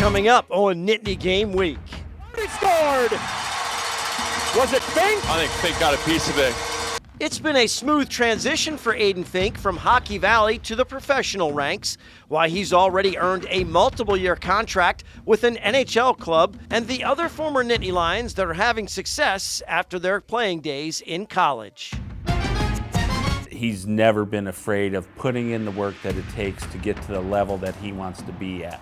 Coming up on Nittany Game Week. He scored! Was it Fink? I think Fink got a piece of it. It's been a smooth transition for Aiden Fink from Hockey Valley to the professional ranks, while he's already earned a multiple-year contract with an NHL club and the other former Nittany Lions that are having success after their playing days in college. He's never been afraid of putting in the work that it takes to get to the level that he wants to be at.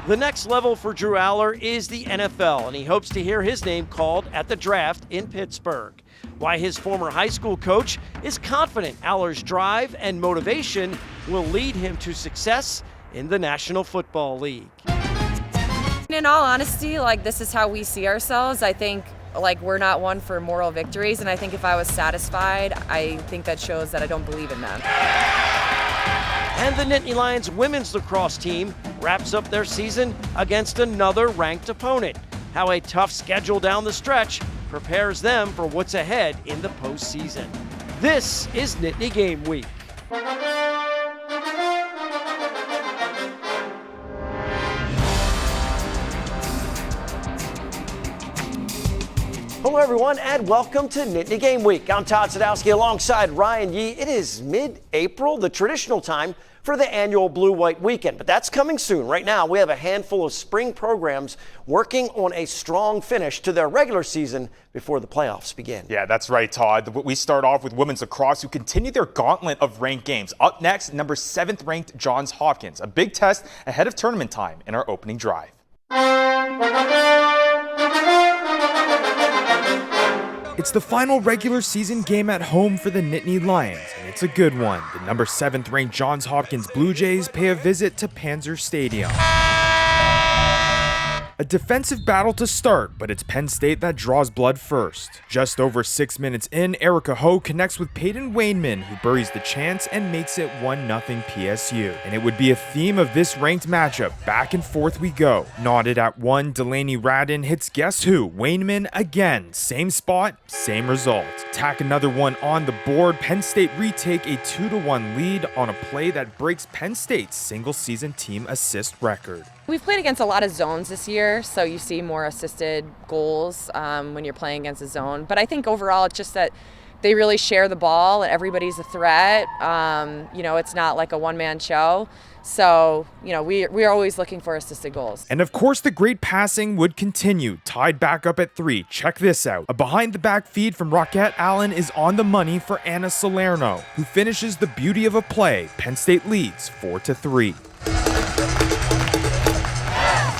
The next level for Drew Aller is the NFL, and he hopes to hear his name called at the draft in Pittsburgh. Why his former high school coach is confident Aller's drive and motivation will lead him to success in the National Football League. In all honesty, this is how we see ourselves. I think we're not one for moral victories, and I think if I was satisfied, I think that shows that I don't believe in them. And the Nittany Lions women's lacrosse team wraps up their season against another ranked opponent. How a tough schedule down the stretch prepares them for what's ahead in the postseason. This is Nittany Game Week. Hello everyone and welcome to Nittany Game Week. I'm Todd Sadowski alongside Ryan Yee. It is mid-April, the traditional time for the annual Blue-White Weekend, but that's coming soon. Right now we have a handful of spring programs working on a strong finish to their regular season before the playoffs begin. Yeah, that's right, Todd. We start off with women's lacrosse, who continue their gauntlet of ranked games. Up next, number 7th ranked Johns Hopkins, a big test ahead of tournament time in our opening drive. It's the final regular season game at home for the Nittany Lions, and it's a good one. The number 7th ranked Johns Hopkins Blue Jays pay a visit to Panzer Stadium. A defensive battle to start, but it's Penn State that draws blood first. Just over 6 minutes in, Erica Ho connects with Peyton Wainman, who buries the chance and makes it 1-0 PSU. And it would be a theme of this ranked matchup. Back and forth we go. Knotted at 1, Delaney Radin hits guess who? Wainman again. Same spot, same result. Tack another one on the board. Penn State retake a 2-1 lead on a play that breaks Penn State's single-season team assist record. We've played against a lot of zones this year, so you see more assisted goals when you're playing against a zone. But I think overall it's just that they really share the ball and everybody's a threat. It's not like a one-man show. So, we're always looking for assisted goals. And of course, the great passing would continue. Tied back up at 3. Check this out. A behind-the-back feed from Rockette Allen is on the money for Anna Salerno, who finishes the beauty of a play. Penn State leads 4-3.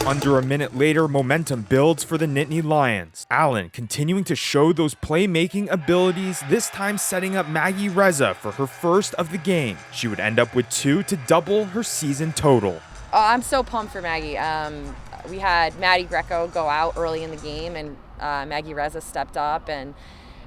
Under a minute later, momentum builds for the Nittany Lions. Allen continuing to show those playmaking abilities, this time setting up Maggie Reza for her first of the game. She would end up with 2 to double her season total. Oh, I'm so pumped for Maggie. We had Maddie Greco go out early in the game, and Maggie Reza stepped up, and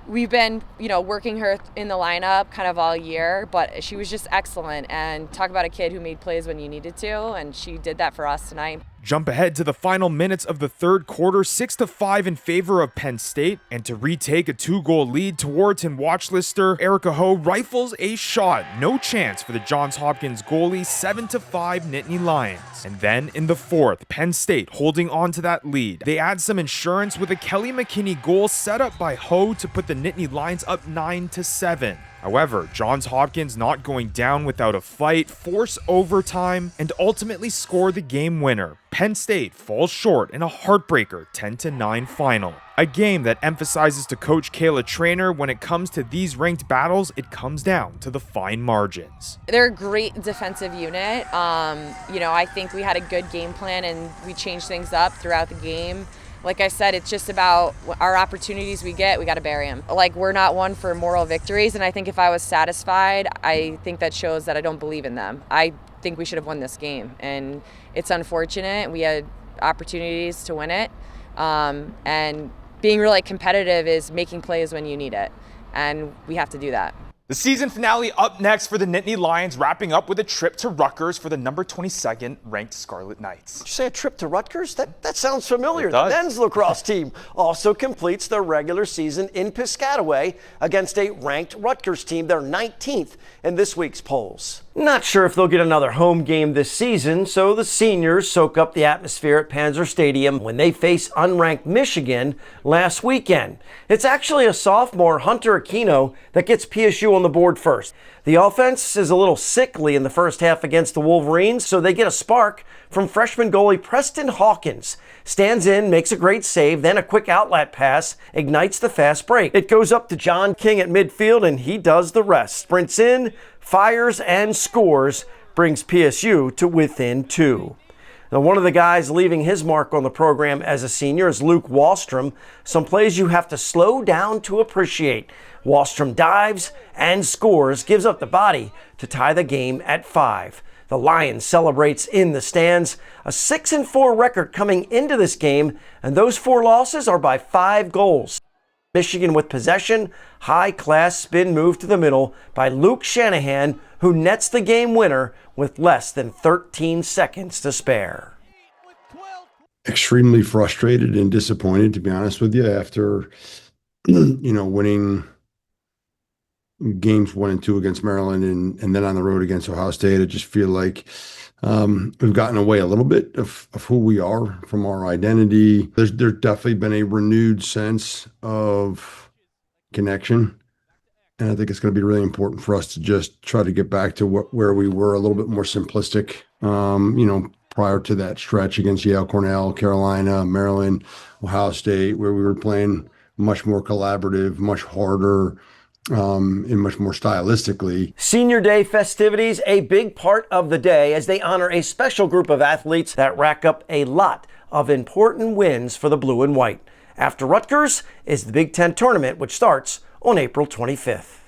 we've been, working her in the lineup kind of all year, but she was just excellent. And talk about a kid who made plays when you needed to, and she did that for us tonight. Jump ahead to the final minutes of the third quarter, 6-5 in favor of Penn State, and to retake a 2-goal lead towards him watchlister, Erica Ho rifles a shot. No chance for the Johns Hopkins goalie, 7-5 Nittany Lions. And then in the fourth, Penn State holding on to that lead. They add some insurance with a Kelly McKinney goal set up by Ho to put the Nittany Lions up 9-7. However, Johns Hopkins not going down without a fight, force overtime, and ultimately score the game winner. Penn State falls short in a heartbreaker 10-9 final. A game that emphasizes to Coach Kayla Trainer when it comes to these ranked battles, it comes down to the fine margins. They're a great defensive unit. I think we had a good game plan and we changed things up throughout the game. Like I said, it's just about our opportunities we get, we got to bury them. We're not one for moral victories, and I think if I was satisfied, I think that shows that I don't believe in them. I think we should have won this game, and it's unfortunate. We had opportunities to win it, and being really competitive is making plays when you need it, and we have to do that. The season finale up next for the Nittany Lions, wrapping up with a trip to Rutgers for the number 22nd ranked Scarlet Knights. Did you say a trip to Rutgers? That sounds familiar. It does. The men's lacrosse team also completes their regular season in Piscataway against a ranked Rutgers team. They're 19th in this week's polls. Not sure if they'll get another home game this season, so the seniors soak up the atmosphere at Panzer Stadium when they face unranked Michigan last weekend. It's actually a sophomore, Hunter Aquino, that gets PSU on the board first. The offense is a little sickly in the first half against the Wolverines, so they get a spark from freshman goalie Preston Hawkins. Stands in, makes a great save, then a quick outlet pass ignites the fast break. It goes up to John King at midfield, and he does the rest. Sprints in, fires, and scores, brings PSU to within 2. Now, one of the guys leaving his mark on the program as a senior is Luke Wallstrom. Some plays you have to slow down to appreciate. Wallstrom dives and scores, gives up the body to tie the game at 5. The Lions celebrates in the stands, a 6-4 record coming into this game, and those 4 losses are by 5 goals. Michigan with possession, high-class spin move to the middle by Luke Shanahan, who nets the game winner with less than 13 seconds to spare. Extremely frustrated and disappointed, to be honest with you, after winning games 1 and 2 against Maryland and then on the road against Ohio State. I just feel like we've gotten away a little bit of who we are, from our identity. There's definitely been a renewed sense of connection. And I think it's going to be really important for us to just try to get back to where we were, a little bit more simplistic, prior to that stretch against Yale, Cornell, Carolina, Maryland, Ohio State, where we were playing much more collaborative, much harder, and much more stylistically. Senior Day festivities, a big part of the day as they honor a special group of athletes that rack up a lot of important wins for the blue and white. After Rutgers is the Big Ten tournament, which starts on April 25th.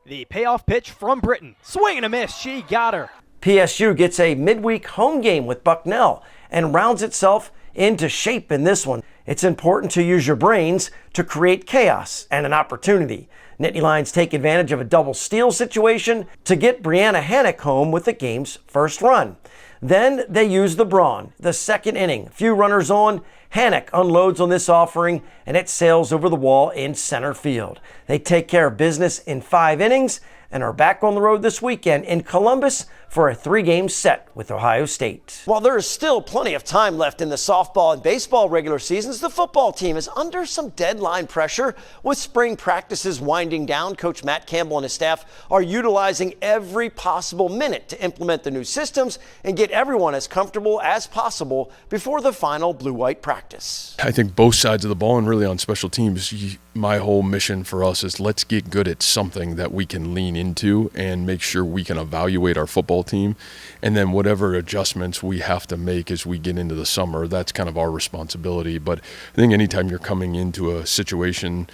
The payoff pitch from Britton. Swing and a miss. She got her. PSU gets a midweek home game with Bucknell and rounds itself into shape in this one. It's important to use your brains to create chaos and an opportunity. Nittany Lions take advantage of a double steal situation to get Brianna Hannock home with the game's first run. Then they use the Brawn, the second inning. Few runners on, Hannock unloads on this offering, and it sails over the wall in center field. They take care of business in 5 innings and are back on the road this weekend in Columbus for a 3-game set with Ohio State. While there is still plenty of time left in the softball and baseball regular seasons, the football team is under some deadline pressure. With spring practices winding down, Coach Matt Campbell and his staff are utilizing every possible minute to implement the new systems and get everyone as comfortable as possible before the final blue-white practice. I think both sides of the ball, and really on special teams, my whole mission for us is let's get good at something that we can lean into and make sure we can evaluate our football team, and then whatever adjustments we have to make as we get into the summer, that's kind of our responsibility. But I think anytime you're coming into a situation,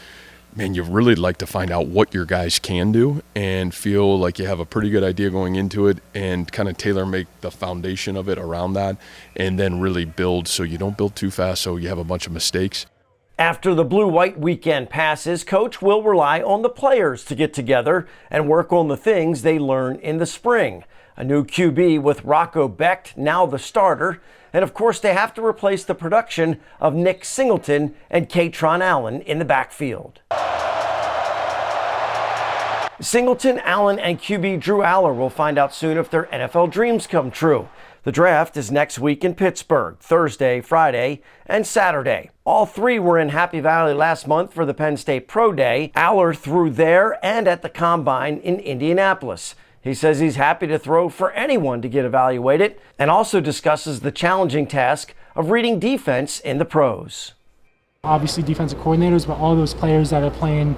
man, you really like to find out what your guys can do and feel like you have a pretty good idea going into it, and kind of tailor make the foundation of it around that, and then really build so you don't build too fast so you have a bunch of mistakes. After the blue-white weekend passes, Coach will rely on the players to get together and work on the things they learn in the spring. A new QB with Rocco Becht, now the starter. And of course, they have to replace the production of Nick Singleton and Katron Allen in the backfield. Singleton, Allen, and QB Drew Aller will find out soon if their NFL dreams come true. The draft is next week in Pittsburgh, Thursday, Friday, and Saturday. All 3 were in Happy Valley last month for the Penn State Pro Day. Aller threw there and at the Combine in Indianapolis. He says he's happy to throw for anyone to get evaluated, and also discusses the challenging task of reading defense in the pros. Obviously defensive coordinators, but all those players that are playing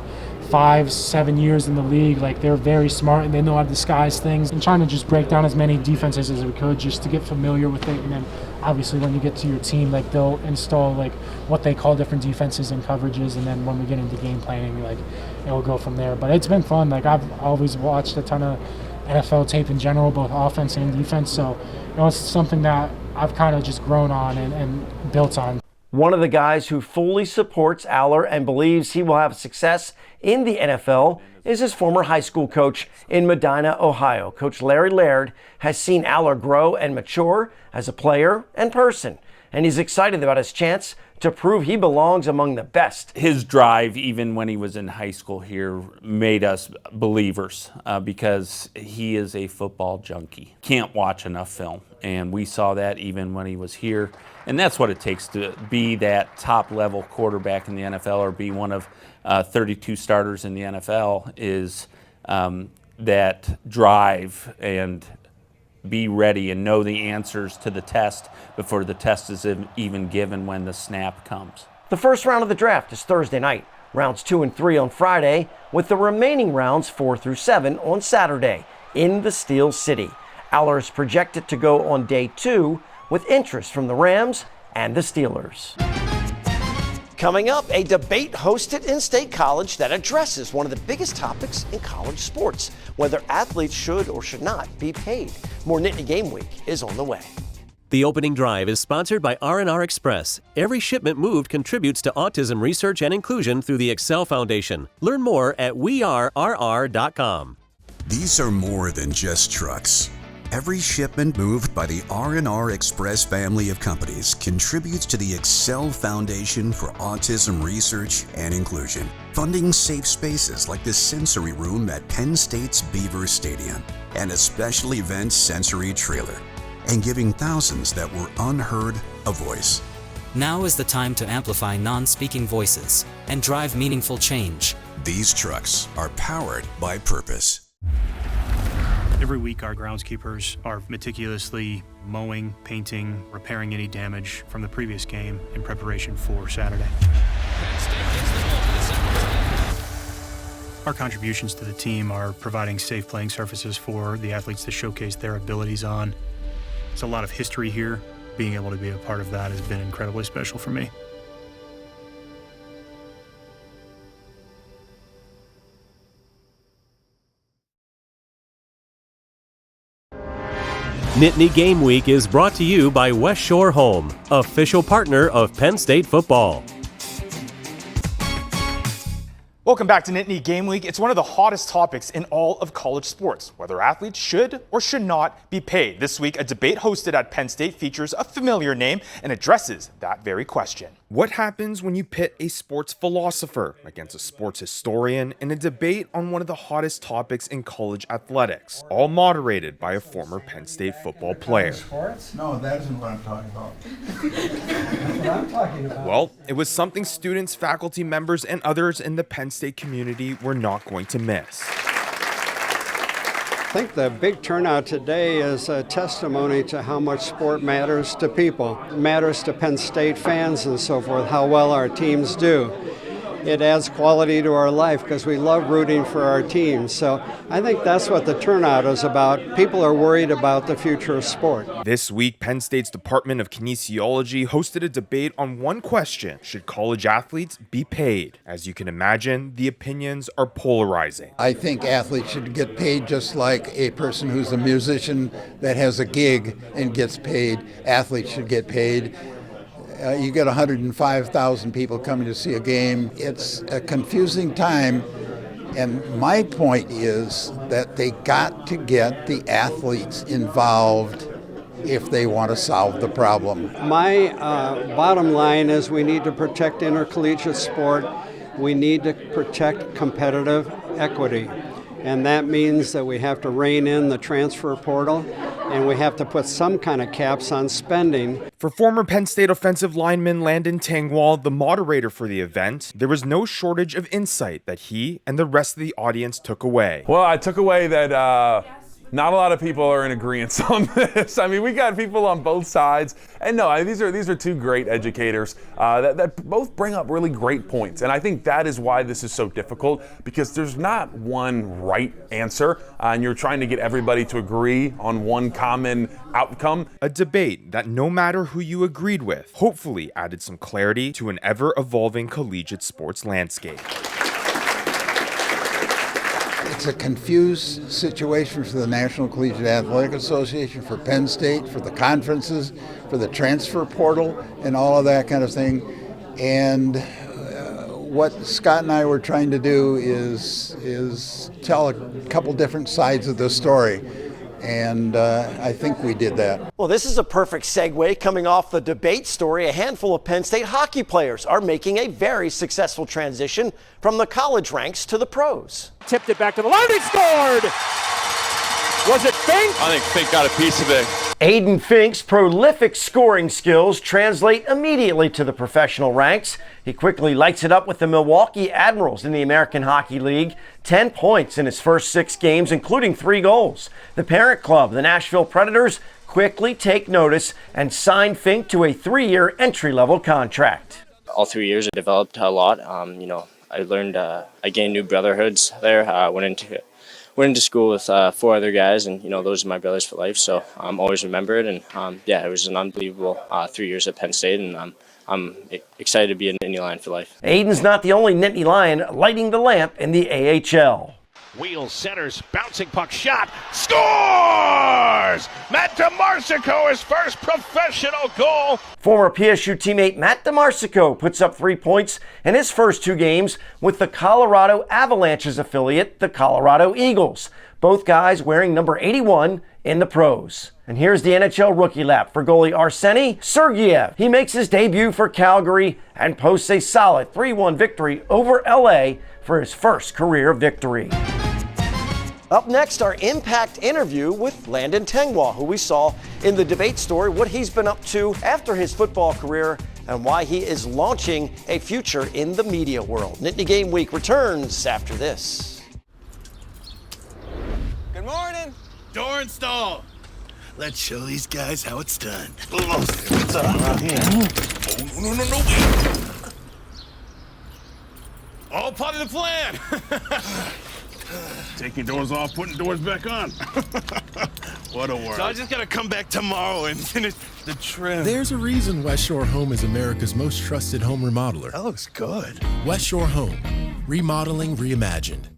5-7 years in the league, like, they're very smart and they know how to disguise things, and trying to just break down as many defenses as we could just to get familiar with it. And then obviously when you get to your team, like, they'll install like what they call different defenses and coverages, and then when we get into game planning, like, it'll go from there. But it's been fun. Like, I've always watched a ton of NFL tape in general, both offense and defense, so it's something that I've kind of just grown on and built on. One of the guys who fully supports Aller and believes he will have success in the NFL is his former high school coach in Medina, Ohio. Coach Larry Laird has seen Aller grow and mature as a player and person, and he's excited about his chance to prove he belongs among the best. His drive, even when he was in high school here, made us believers because he is a football junkie. Can't watch enough film, and we saw that even when he was here. And that's what it takes to be that top-level quarterback in the NFL or be one of 32 starters in the NFL is that drive and be ready and know the answers to the test before the test is even given when the snap comes. The first round of the draft is Thursday night, rounds 2 and 3 on Friday, with the remaining rounds 4 through 7 on Saturday in the Steel City. Aller is projected to go on day 2 with interest from the Rams and the Steelers. Coming up, a debate hosted in State College that addresses one of the biggest topics in college sports, whether athletes should or should not be paid. More Nittany Game Week is on the way. The opening drive is sponsored by R&R Express. Every shipment moved contributes to autism research and inclusion through the Excel Foundation. Learn more at wearerr.com. These are more than just trucks. Every shipment moved by the R&R Express family of companies contributes to the Excel Foundation for Autism Research and Inclusion, funding safe spaces like the sensory room at Penn State's Beaver Stadium and a special event sensory trailer, and giving thousands that were unheard a voice. Now is the time to amplify non-speaking voices and drive meaningful change. These trucks are powered by purpose. Every week, our groundskeepers are meticulously mowing, painting, repairing any damage from the previous game in preparation for Saturday. Our contributions to the team are providing safe playing surfaces for the athletes to showcase their abilities on. There's a lot of history here. Being able to be a part of that has been incredibly special for me. Nittany Game Week is brought to you by West Shore Home, official partner of Penn State football. Welcome back to Nittany Game Week. It's one of the hottest topics in all of college sports, whether athletes should or should not be paid. This week, a debate hosted at Penn State features a familiar name and addresses that very question. What happens when you pit a sports philosopher against a sports historian in a debate on one of the hottest topics in college athletics, all moderated by a former Penn State football player? No, that isn't what I'm talking about. Well, it was something students, faculty members, and others in the Penn State community were not going to miss. I think the big turnout today is a testimony to how much sport matters to people. It matters to Penn State fans and so forth, how well our teams do. It adds quality to our life because we love rooting for our teams. So I think that's what the turnout is about. People are worried about the future of sport. This week, Penn State's Department of Kinesiology hosted a debate on one question: should college athletes be paid? As you can imagine, the opinions are polarizing. I think athletes should get paid just like a person who's a musician that has a gig and gets paid. Athletes should get paid. You get 105,000 people coming to see a game. It's a confusing time, and my point is that they got to get the athletes involved if they want to solve the problem. My bottom line is we need to protect intercollegiate sport. We need to protect competitive equity. And that means that we have to rein in the transfer portal, and we have to put some kind of caps on spending. For former Penn State offensive lineman Landon Tangwall, the moderator for the event, there was no shortage of insight that he and the rest of the audience took away. Well, I took away that not a lot of people are in agreement on this. I mean, we got people on both sides. And no, these are two great educators that both bring up really great points. And I think that is why this is so difficult, because there's not one right answer, and you're trying to get everybody to agree on one common outcome. A debate that, no matter who you agreed with, hopefully added some clarity to an ever-evolving collegiate sports landscape. It's a confused situation for the National Collegiate Athletic Association, for Penn State, for the conferences, for the transfer portal, and all of that kind of thing. And what Scott and I were trying to do is tell a couple different sides of the story. And I think we did that. Well, this is a perfect segue coming off the debate story. A handful of Penn State hockey players are making a very successful transition from the college ranks to the pros. Tipped it back to the line. He scored! Was it Fink? I think Fink got a piece of it. Aiden Fink's prolific scoring skills translate immediately to the professional ranks. He quickly lights it up with the Milwaukee Admirals in the American Hockey League. 10 points in his first 6 games, including 3 goals. The parent club, the Nashville Predators, quickly take notice and sign Fink to a 3-year entry-level contract. All 3 years I developed a lot. I learned, I gained new brotherhoods there. Went into school with 4 other guys, and those are my brothers for life. So I'm always remembered, and it was an unbelievable 3 years at Penn State, and I'm excited to be in Nittany Lion for life. Aiden's not the only Nittany Lion lighting the lamp in the AHL. Wheels, centers, bouncing puck, shot, scores! Matt DeMarsico, his first professional goal. Former PSU teammate Matt DeMarsico puts up 3 points in his first 2 games with the Colorado Avalanche's affiliate, the Colorado Eagles. Both guys wearing number 81 in the pros. And here's the NHL rookie lap for goalie Arseny Sergeyev. He makes his debut for Calgary and posts a solid 3-1 victory over LA for his first career victory. Up next, our impact interview with Landon Tengwall, who we saw in the debate story, what he's been up to after his football career and why he is launching a future in the media world. Nittany Game Week returns after this. Good morning. Door install. Let's show these guys how it's done. What's up around here? Oh, no. All part of the plan. Taking doors off, putting doors back on. What a world. So I just gotta come back tomorrow and finish the trim. There's a reason West Shore Home is America's most trusted home remodeler. That looks good. West Shore Home. Remodeling reimagined.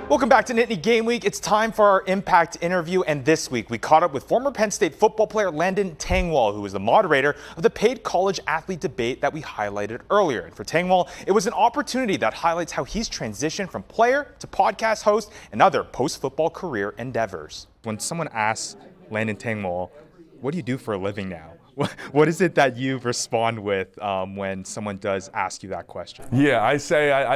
Welcome back to Nittany Game Week. It's time for our Impact interview, and this week we caught up with former Penn State football player Landon Tengwall, who was the moderator of the paid college athlete debate that we highlighted earlier. And for Tengwall, it was an opportunity that highlights how he's transitioned from player to podcast host and other post-football career endeavors. When someone asks Landon Tengwall, what do you do for a living now? What is it that you respond with when someone does ask you that question? Yeah, I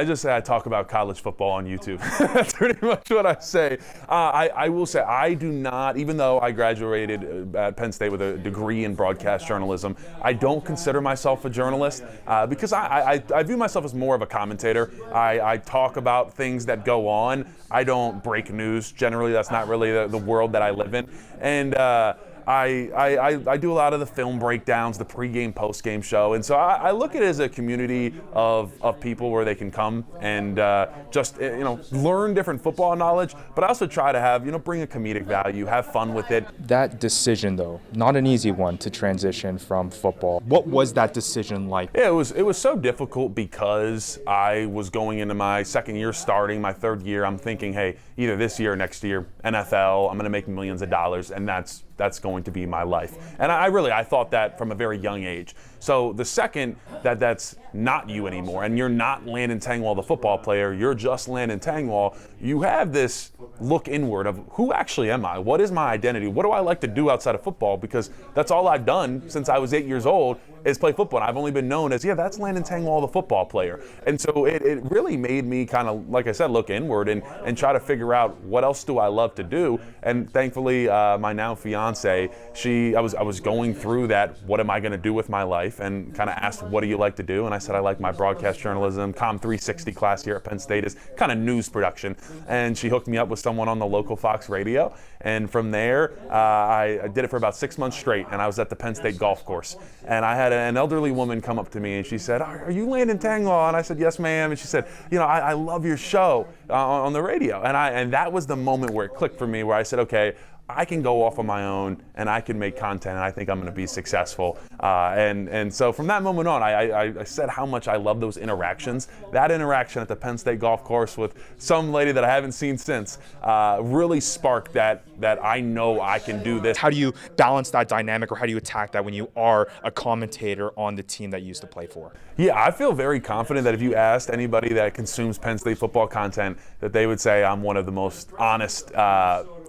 just say I talk about college football on YouTube. That's pretty much what I say. I will say I do not, even though I graduated at Penn State with a degree in broadcast journalism, I don't consider myself a journalist because I view myself as more of a commentator. I talk about things that go on. I don't break news. Generally, that's not really the world that I live in. And I do a lot of the film breakdowns, the pregame, postgame show, and so I look at it as a community of people where they can come and just learn different football knowledge, but I also try to have bring a comedic value, have fun with it. That decision, though, not an easy one to transition from football. What was that decision like? Yeah, it was so difficult because I was going into my second year, starting my third year. I'm thinking, hey, either this year or next year, NFL, I'm going to make millions of dollars, and that's going to be my life. And I thought that from a very young age. So the second that's not you anymore, and you're not Landon Tengwall, the football player, you're just Landon Tengwall, you have this look inward of who actually am I? What is my identity? What do I like to do outside of football? Because that's all I've done since I was 8 years old is play football. And I've only been known as, that's Landon Tengwall, the football player. And so it really made me kind of, like I said, look inward and try to figure out what else do I love to do. And thankfully, my now fiance, I was going through that, what am I going to do with my life, and kind of asked, what do you like to do? And I said, I like my broadcast journalism. Com 360 class here at Penn State is kind of news production. And she hooked me up with someone on the local Fox radio. And from there, I did it for about 6 months straight, and I was at the Penn State golf course. And I had an elderly woman come up to me and she said, "Are you Landon Tanglaw?" And I said, "Yes, ma'am." And she said, "I love your show on the radio." And that was the moment where it clicked for me, where I said, okay, I can go off on my own and I can make content, and I think I'm going to be successful. And so from that moment on, I said how much I love those interactions. That interaction at the Penn State golf course with some lady that I haven't seen since really sparked that I know I can do this. How do you balance that dynamic, or how do you attack that when you are a commentator on the team that you used to play for? Yeah, I feel very confident that if you asked anybody that consumes Penn State football content, that they would say I'm one of the most honest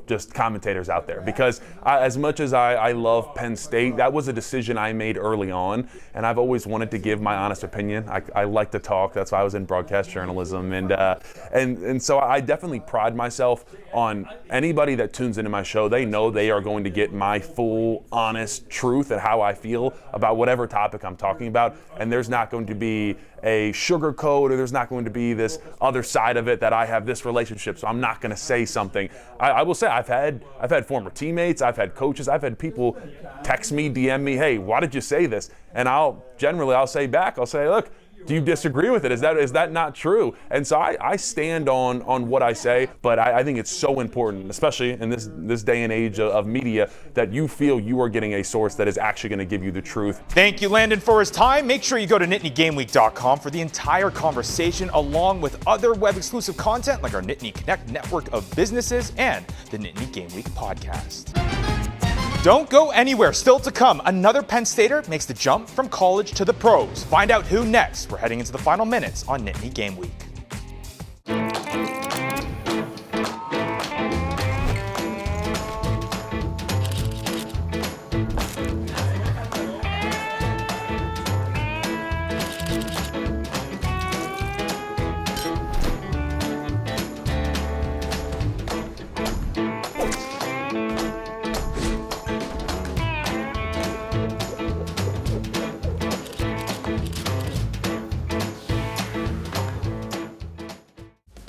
just commentators out there, because as much as I love Penn State, that was a decision I made early on, and I've always wanted to give my honest opinion. I like to talk. That's why I was in broadcast journalism, and so I definitely pride myself on anybody that tunes into my show. They know they are going to get my full, honest truth and how I feel about whatever topic I'm talking about, and there's not going to be a sugar coat, or there's not going to be this other side of it that I have this relationship, so I'm not going to say something. I will say I've had former teammates, I've had coaches, I've had people text me, DM me, "Hey, why did you say this?" And I'll say back, look, do you disagree with it? Is that not true? And so I stand on what I say, but I think it's so important, especially in this day and age of media, that you feel you are getting a source that is actually going to give you the truth. Thank you, Landon, for his time. Make sure you go to nittany-game-week.com for the entire conversation, along with other web-exclusive content like our Nittany Connect network of businesses and the Nittany Game Week podcast. Don't go anywhere. Still to come, another Penn Stater makes the jump from college to the pros. Find out who next. We're heading into the final minutes on Nittany Game Week.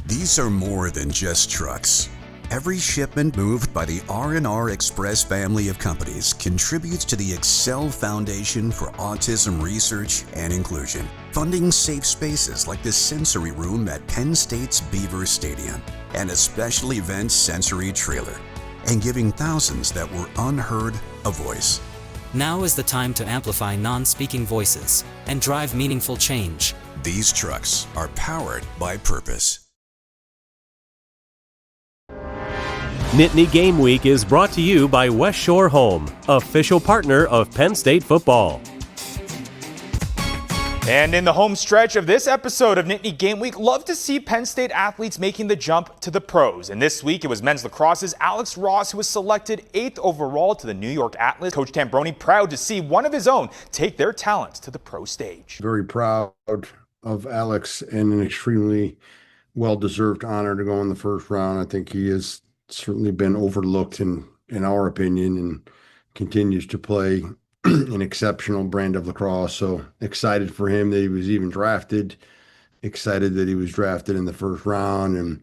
These are more than just trucks. Every shipment moved by the R&R Express family of companies contributes to the Excel Foundation for Autism Research and Inclusion, funding safe spaces like the sensory room at Penn State's Beaver Stadium and a special event sensory trailer, and giving thousands that were unheard a voice. Now is the time to amplify non-speaking voices and drive meaningful change. These trucks are powered by purpose. Nittany Game Week is brought to you by West Shore Home, official partner of Penn State football. And in the home stretch of this episode of Nittany Game Week, love to see Penn State athletes making the jump to the pros. And this week, it was men's lacrosse's Alex Ross who was selected 8th overall to the New York Atlas. Coach Tambroni proud to see one of his own take their talents to the pro stage. Very proud of Alex, and an extremely well-deserved honor to go in the first round. I think he has certainly been overlooked in our opinion, and continues to play an exceptional brand of lacrosse. So excited for him that he was even drafted, excited that he was drafted in the first round. And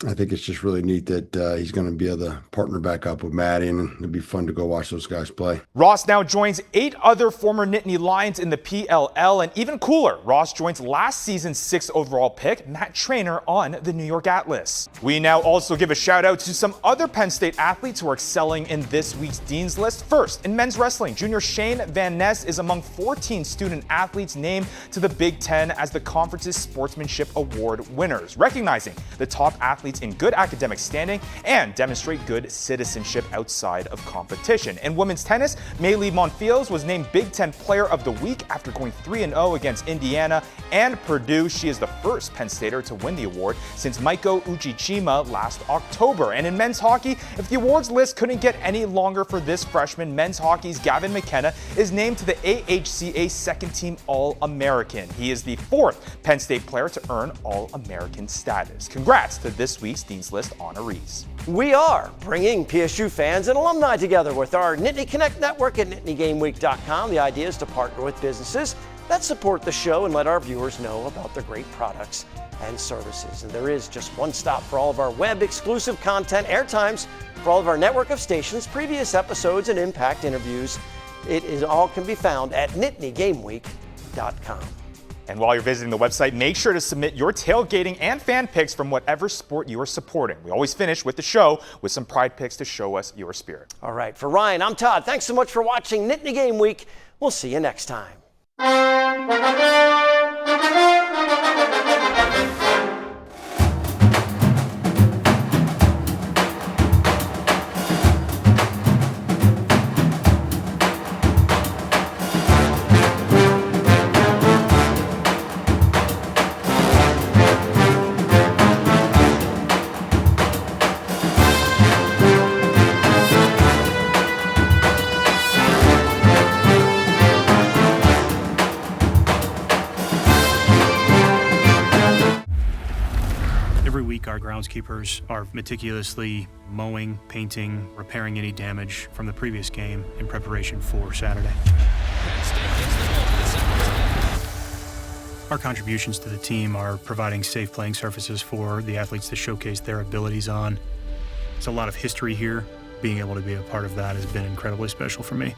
I think it's just really neat that he's going to be able to partner back up with Maddie, and it'll be fun to go watch those guys play. Ross now joins 8 other former Nittany Lions in the PLL, and even cooler, Ross joins last season's 6th overall pick, Matt Trainer, on the New York Atlas. We now also give a shout out to some other Penn State athletes who are excelling in this week's Dean's List. First, in men's wrestling, junior Shane Van Ness is among 14 student athletes named to the Big Ten as the conference's Sportsmanship Award winners, recognizing the top athletes in good academic standing and demonstrate good citizenship outside of competition. In women's tennis, Maylee Monfils was named Big Ten Player of the Week after going 3-0 against Indiana and Purdue. She is the first Penn Stater to win the award since Maiko Uchichima last October. And in men's hockey, if the awards list couldn't get any longer for this freshman, men's hockey's Gavin McKenna is named to the AHCA Second Team All-American. He is the 4th Penn State player to earn All-American status. Congrats to this week's Dean's List honorees. We are bringing PSU fans and alumni together with our Nittany Connect network at nittany-game-week.com. The idea is to partner with businesses that support the show and let our viewers know about their great products and services. And there is just one stop for all of our web exclusive content, airtimes for all of our network of stations, previous episodes, and impact interviews It all can be found at nittany-game-week.com. And while you're visiting the website, make sure to submit your tailgating and fan picks from whatever sport you are supporting. We always finish with the show with some pride picks to show us your spirit. All right, for Ryan, I'm Todd. Thanks so much for watching Nittany Game Week. We'll see you next time. Every week, our groundskeepers are meticulously mowing, painting, repairing any damage from the previous game in preparation for Saturday. Our contributions to the team are providing safe playing surfaces for the athletes to showcase their abilities on. There's a lot of history here. Being able to be a part of that has been incredibly special for me.